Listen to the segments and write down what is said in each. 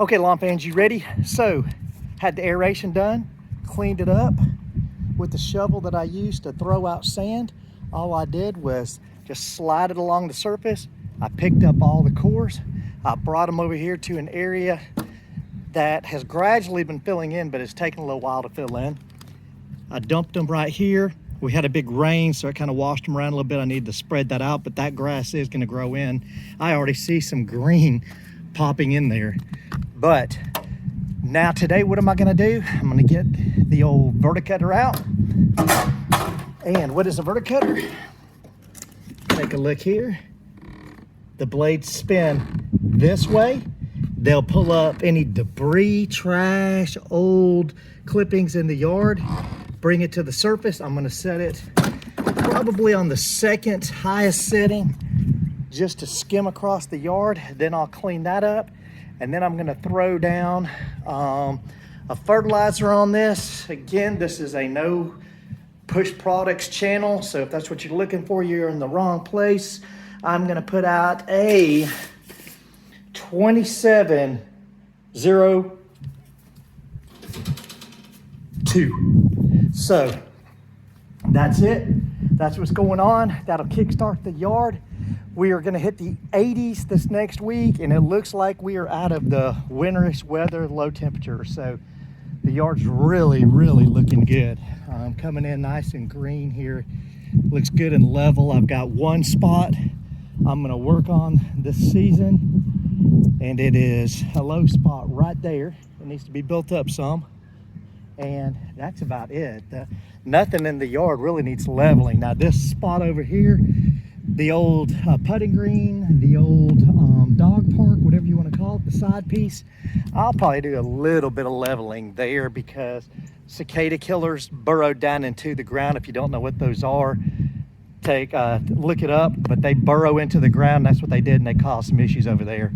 Okay, lawn fans, you ready? So, had the aeration done, cleaned it up with the shovel that I used to throw out sand. All I did was just slide it along the surface. I picked up all the cores. I brought them over here to an area that has gradually been filling in, but it's taken a little while to fill in. I dumped them right here. We had a big rain, so it kind of washed them around a little bit. I need to spread that out, but that grass is going to grow in. I already see some green popping in there. But now today, what am I gonna do? I'm gonna get the old verticutter out. And what is a verticutter? Take a look here. The blades spin this way. They'll pull up any debris, trash, old clippings in the yard, bring it to the surface. I'm gonna set it probably on the second highest setting just to skim across the yard. Then I'll clean that up. And then I'm gonna throw down a fertilizer on this. Again, this is a no push products channel, so if that's what you're looking for, you're in the wrong place. I'm gonna put out a 2702. So that's it. That's what's going on. That'll kickstart the yard. We are gonna hit the 80s this next week, and it looks like we are out of the winterish weather, low temperature. So the yard's really, really looking good. Coming in nice and green here. Looks good and level. I've got one spot I'm gonna work on this season, and it is a low spot right there. It needs to be built up some. And that's about it. Nothing in the yard really needs leveling. Now this spot over here, the old putting green, the old dog park, whatever you want to call it, the side piece, I'll probably do a little bit of leveling there because cicada killers burrowed down into the ground. If you don't know what those are, look it up, but they burrow into the ground. That's what they did, and they caused some issues over there.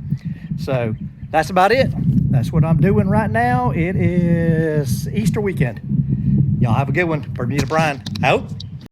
So that's about it. That's what I'm doing right now. It is Easter weekend. Y'all have a good one. Bermuda Brian out.